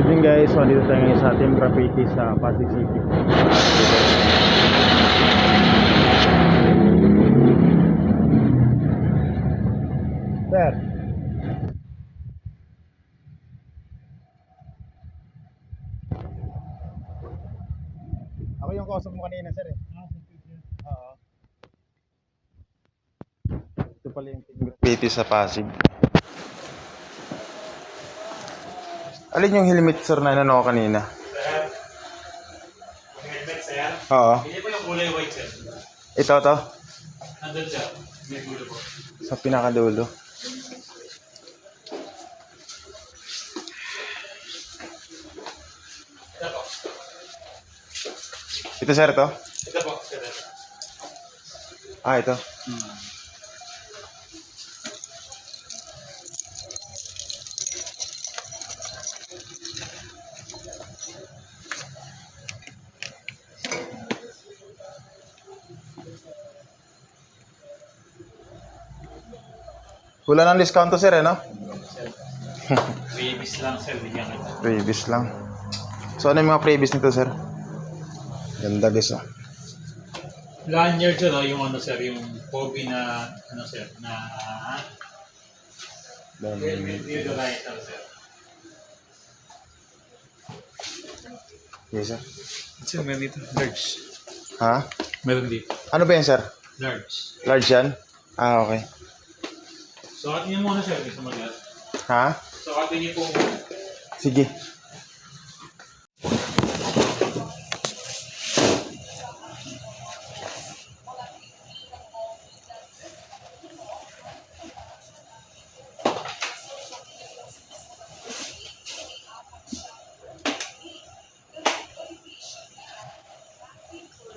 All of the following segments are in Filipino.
evening guys, so dito tayo ngayon sa ating graffiti sa Pasig City. Sir, ako yung kausap mo kanina sir eh. Oo. Ito pala yung team graffiti sa Pasig. Alin yung helmet sir na inano ko kanina? Sir, yung helmet sir. Oo. Hindi po yung kulay white sir. Ito to? Nandun sir. May gulo po. Sa pinakadulo. Ito po. Ito sir to? Ito po sir. Ah, ito. Wala ng discount to sir eh no? Sir. Babies lang sir. Bigyan kita. Previous lang. So ano yung mga previous nito sir? Ganda guys oh. Lanyard sir, yung ano sir, yung hobby na, ano sir, na helmet dito lighter sir. Yes sir. Sir, meron dito. Large. Ha? Meron dito. Ano ba yan sir? Large. Large yan? Ah okay. So, atin niyo muna sir, gusto mag-large. Ha? So, atin niyo po muna. Sige.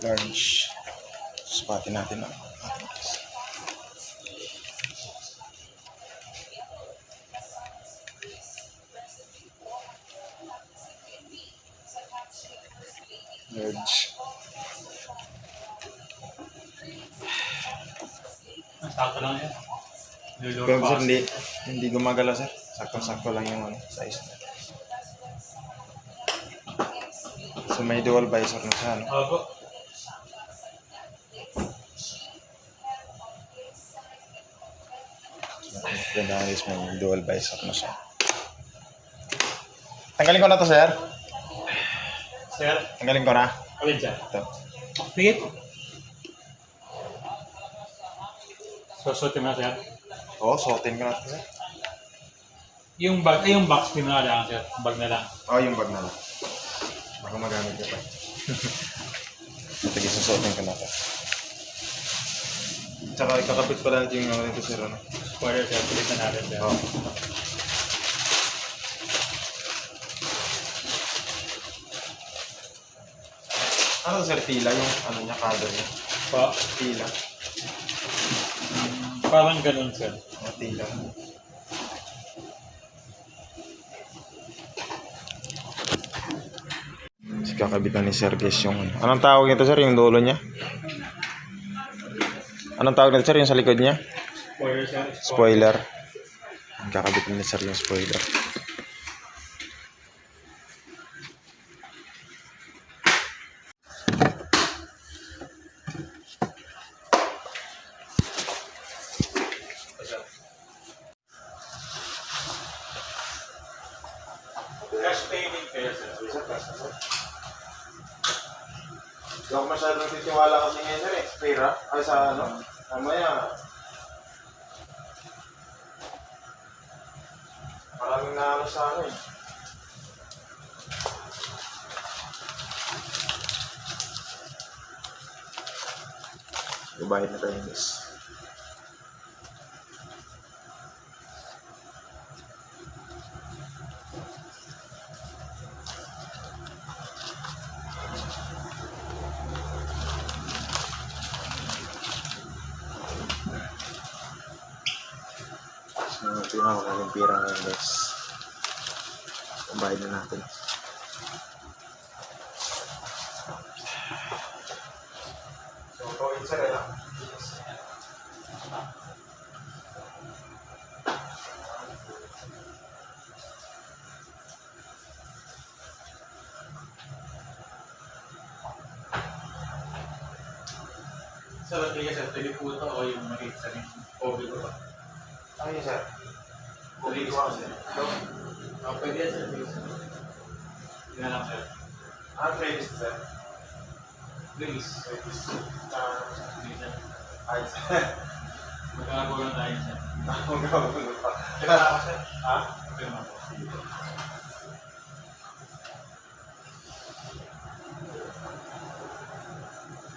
Large. Spotin natin ang ating guys. Large. Sakto lang yan. Pero sir, hindi gumagalaw sir. Sakto-sakto lang yung ano, size niya. So may dual visor na siya, no? Opo. Ganda guys, may dual visor na siya. Tanggalin ko na to sir. Sir, Tanggalin ko na. alin siya? Ito. Sige po. Susutin mo na sir. Oo, suotin ko na to sir. Yung bag, yung box din na lang sir. Bag na lang. Oo, yung bag na lang. Baka magamit ka pa. Sige, susuotin ko na to. Tsaka ikakapit pa lang yung ano nito sir, ano? Spoiler sir, pilitan natin sir. Oo. Ano to sir, tila yung ano niya, cover niya. Pa, Tila. parang ganun sir. O, tila. Kakabitan ni Sir Guess yung anong tawag nito sir, yung dulo niya? Anong tawag nito sir, yung sa likod niya? Spoiler sir. Spoiler. Kakabitan ni Sir yung spoiler. Cash payment kayo sir. Hindi ako masyadong titiwala kasi ngayon sir eh. Pera? Ay sa ano? Mamaya. Maraming naano sa ano eh. Ibayad na tayo guys. So, pinakawalang pira ngayon guys. Bayad na natin. So, going sir, lang. Sa Rodriguez, sir, pwede po ito o yung makita sa rin. Pogi ko ba? Ano yun, sir? Rodriguez po, sir. Pwede yan, sir. Hindi na lang, sir. Playlist, sir. Please. Playlist. Hindi, sir. Ay, sir. Magkakago lang tayo, sir. Ang gawin pa. Kaya ako, sir. Ha? Kaya ako.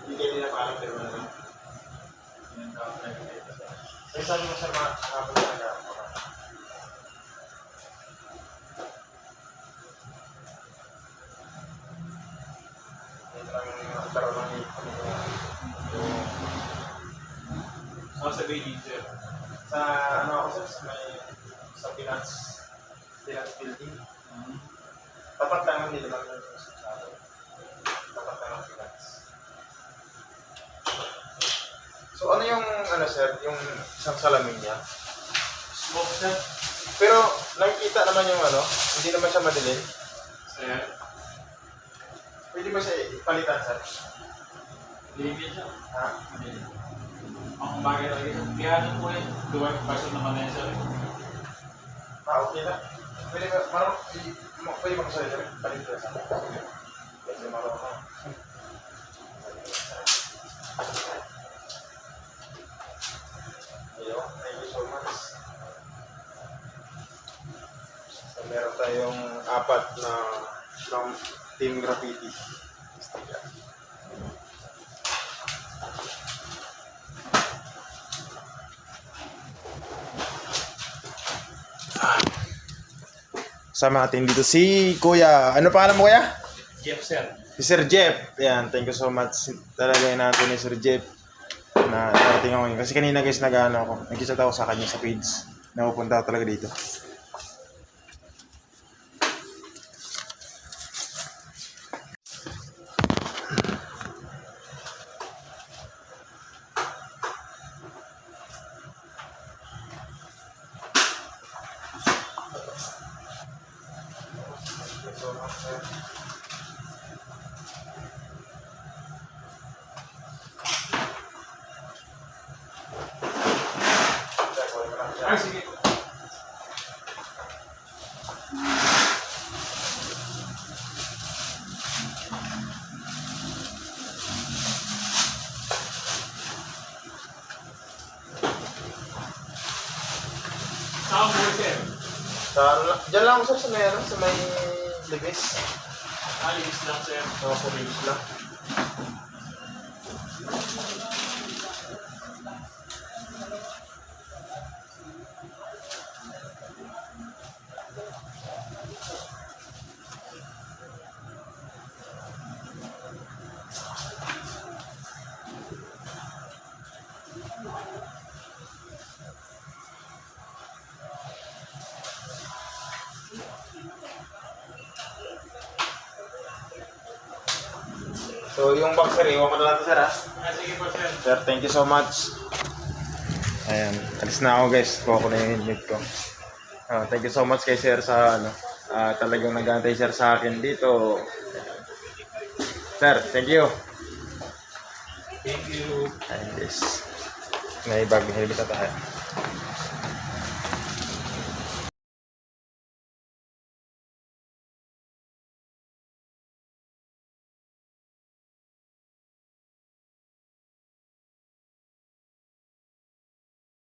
Hindi kayo din na parang pero ano. Yan ka, sir. Eh, sabi mo, sir, makakapag na nga. Ito lang yung nakataro ng Ako sabihin, sir. sa ano ako, sir, sa finance building. Tapat lang hindi naman yung sa akin. Tapat lang ang finance. So ano yung ano, sir, yung isang salamin niya? Smoke, sir. Pero nakikita naman yung ano, hindi naman siya madilim. Sir. Pwede ba siya ipalitan, sir? Hindi siya. Ha? Hindi. Ang bagay talaga sa piano po yan. Duwag person naman na yan, sir. Okay na. Pwede ba, pwede ba kasi sir? Palitan, sir. Pwede marunong na. Ayun, thank you so much. So, meron tayong 4 na from Team Graffiti. Sticker. Sama natin dito si Kuya. Ano pangalan mo, Kuya? Jeff, sir. Si Sir Jeff. Ayan, thank you so much. Talaga natin ni Sir Jeff na narating ako ngayon. Kasi kanina guys, nag-ano ako. Nag-chat ako sa kanya sa page. Napupunta ako talaga dito. Ay, sige po. Saan po, sir? Diyan lang ako, sir, sa may libis. Alis lang, sir. Mga pumilis lang. So, yung box, sir, iwan ko na lang ito, sir, ha? Ah, sige po, sir. Sir, thank you so much. Ayan, alis na ako, guys. Kuha ko na yung helmet ko. Thank you so much kay sir sa ano. Talagang nag-aantay sir sa akin dito. Sir, thank you. Thank you. Ayun, guys. May bagong helmet na tayo.